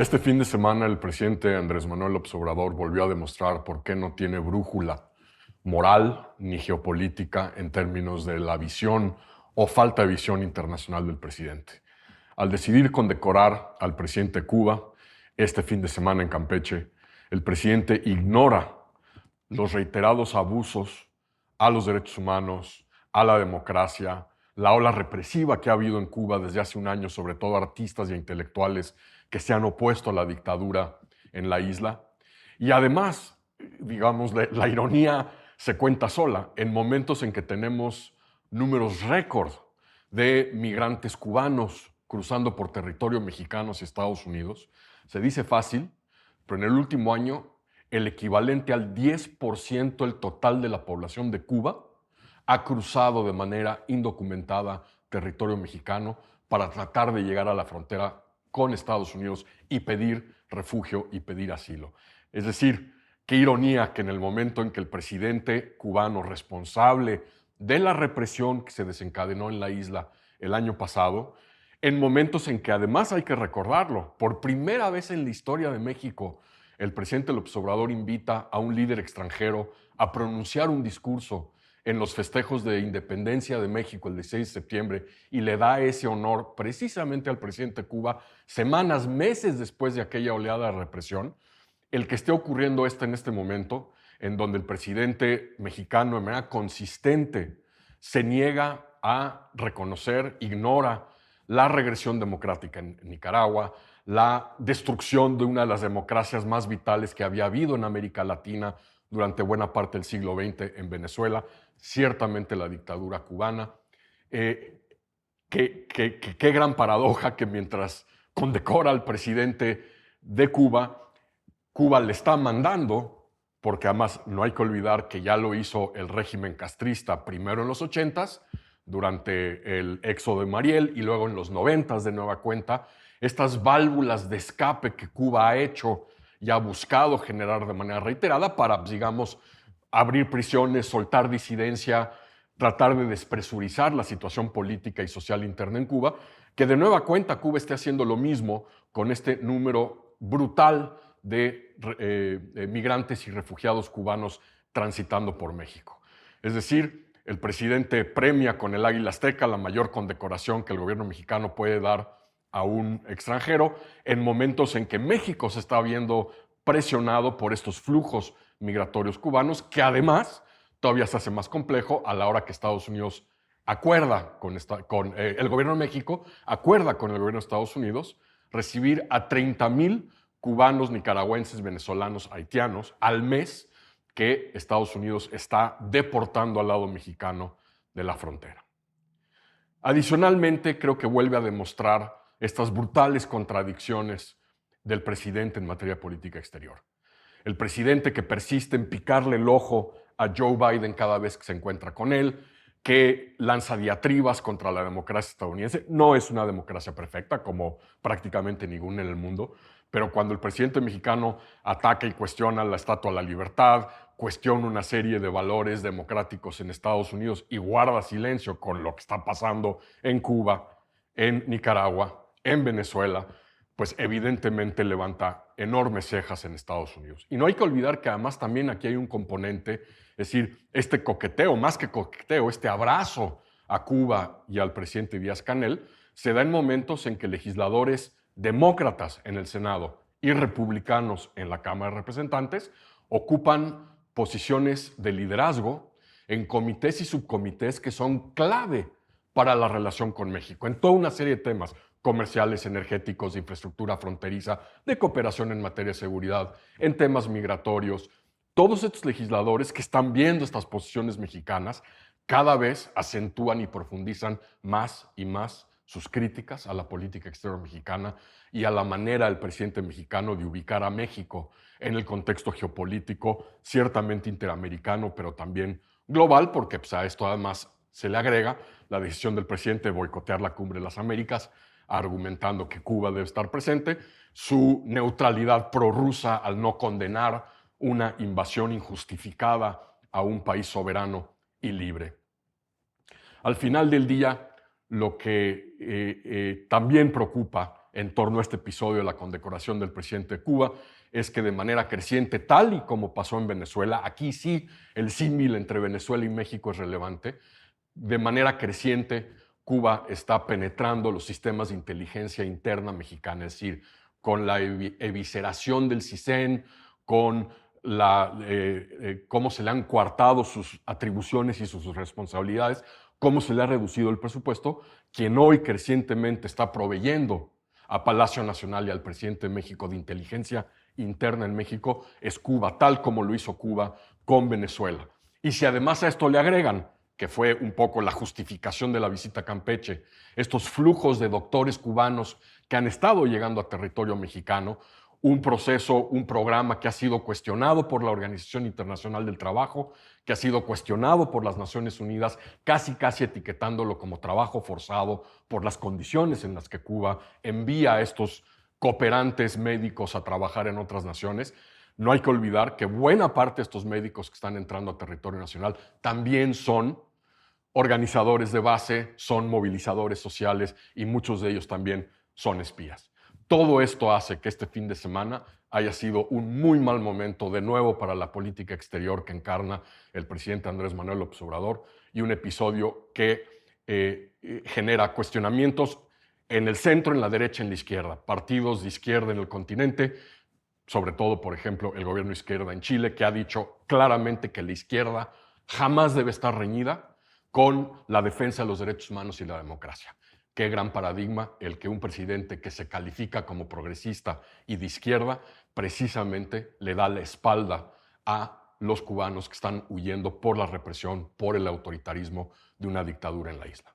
Este fin de semana el presidente Andrés Manuel López Obrador volvió a demostrar por qué no tiene brújula moral ni geopolítica en términos de la visión o falta de visión internacional del presidente. Al decidir condecorar al presidente de Cuba este fin de semana en Campeche, el presidente ignora los reiterados abusos a los derechos humanos, a la democracia, la ola represiva que ha habido en Cuba desde hace un año, sobre todo artistas e intelectuales que se han opuesto a la dictadura en la isla. Y además, digamos, la ironía se cuenta sola en momentos en que tenemos números récord de migrantes cubanos cruzando por territorio mexicano hacia Estados Unidos. Se dice fácil, pero en el último año el equivalente al 10% del total de la población de Cuba ha cruzado de manera indocumentada territorio mexicano para tratar de llegar a la frontera con Estados Unidos y pedir refugio y pedir asilo. Es decir, qué ironía que en el momento en que el presidente cubano responsable de la represión que se desencadenó en la isla el año pasado, en momentos en que además hay que recordarlo, por primera vez en la historia de México, el presidente López Obrador invita a un líder extranjero a pronunciar un discurso en los festejos de independencia de México el 16 de septiembre y le da ese honor precisamente al presidente de Cuba semanas, meses después de aquella oleada de represión. El que esté ocurriendo en este momento, en donde el presidente mexicano de manera consistente se niega a reconocer, ignora la regresión democrática en Nicaragua, la destrucción de una de las democracias más vitales que había habido en América Latina durante buena parte del siglo XX en Venezuela, ciertamente la dictadura cubana. Qué gran paradoja que mientras condecora al presidente de Cuba, Cuba le está mandando, porque además no hay que olvidar que ya lo hizo el régimen castrista primero en los 80s, durante el éxodo de Mariel, y luego en los 90s de nueva cuenta, estas válvulas de escape que Cuba ha hecho y ha buscado generar de manera reiterada para, digamos, abrir prisiones, soltar disidencia, tratar de despresurizar la situación política y social interna en Cuba, que de nueva cuenta Cuba esté haciendo lo mismo con este número brutal de migrantes y refugiados cubanos transitando por México. Es decir, el presidente premia con el Águila Azteca la mayor condecoración que el gobierno mexicano puede dar a un extranjero en momentos en que México se está viendo presionado por estos flujos migratorios cubanos, que además todavía se hace más complejo a la hora que Estados Unidos acuerda el gobierno de México, acuerda con el gobierno de Estados Unidos recibir a 30,000 cubanos, nicaragüenses, venezolanos, haitianos al mes que Estados Unidos está deportando al lado mexicano de la frontera. Adicionalmente, creo que vuelve a demostrar estas brutales contradicciones del presidente en materia de política exterior. El presidente que persiste en picarle el ojo a Joe Biden cada vez que se encuentra con él, que lanza diatribas contra la democracia estadounidense. No es una democracia perfecta, como prácticamente ninguna en el mundo, pero cuando el presidente mexicano ataca y cuestiona la Estatua de la Libertad, cuestiona una serie de valores democráticos en Estados Unidos y guarda silencio con lo que está pasando en Cuba, en Nicaragua, en Venezuela, pues evidentemente levanta enormes cejas en Estados Unidos. Y no hay que olvidar que además también aquí hay un componente, es decir, este coqueteo, más que coqueteo, este abrazo a Cuba y al presidente Díaz-Canel, se da en momentos en que legisladores demócratas en el Senado y republicanos en la Cámara de Representantes ocupan posiciones de liderazgo en comités y subcomités que son clave para la relación con México, en toda una serie de temas comerciales, energéticos, de infraestructura fronteriza, de cooperación en materia de seguridad, en temas migratorios. Todos estos legisladores que están viendo estas posiciones mexicanas cada vez acentúan y profundizan más y más sus críticas a la política exterior mexicana y a la manera del presidente mexicano de ubicar a México en el contexto geopolítico, ciertamente interamericano, pero también global, porque pues, a esto además se le agrega la decisión del presidente de boicotear la Cumbre de las Américas, argumentando que Cuba debe estar presente, su neutralidad prorrusa al no condenar una invasión injustificada a un país soberano y libre. Al final del día, lo que también preocupa en torno a este episodio de la condecoración del presidente de Cuba es que de manera creciente, tal y como pasó en Venezuela, aquí sí el símil entre Venezuela y México es relevante, de manera creciente Cuba está penetrando los sistemas de inteligencia interna mexicana, es decir, con la evisceración del CISEN, con cómo se le han coartado sus atribuciones y sus responsabilidades, cómo se le ha reducido el presupuesto, quien hoy crecientemente está proveyendo a Palacio Nacional y al presidente de México de inteligencia interna en México es Cuba, tal como lo hizo Cuba con Venezuela. Y si además a esto le agregan, que fue un poco la justificación de la visita a Campeche, estos flujos de doctores cubanos que han estado llegando a territorio mexicano, un proceso, un programa que ha sido cuestionado por la Organización Internacional del Trabajo, que ha sido cuestionado por las Naciones Unidas, casi etiquetándolo como trabajo forzado por las condiciones en las que Cuba envía a estos cooperantes médicos a trabajar en otras naciones. No hay que olvidar que buena parte de estos médicos que están entrando a territorio nacional también son organizadores de base, son movilizadores sociales y muchos de ellos también son espías. Todo esto hace que este fin de semana haya sido un muy mal momento de nuevo para la política exterior que encarna el presidente Andrés Manuel López Obrador y un episodio que genera cuestionamientos en el centro, en la derecha, en la izquierda, partidos de izquierda en el continente, sobre todo, por ejemplo, el gobierno de izquierda en Chile, que ha dicho claramente que la izquierda jamás debe estar reñida con la defensa de los derechos humanos y la democracia. Qué gran paradigma el que un presidente que se califica como progresista y de izquierda precisamente le da la espalda a los cubanos que están huyendo por la represión, por el autoritarismo de una dictadura en la isla.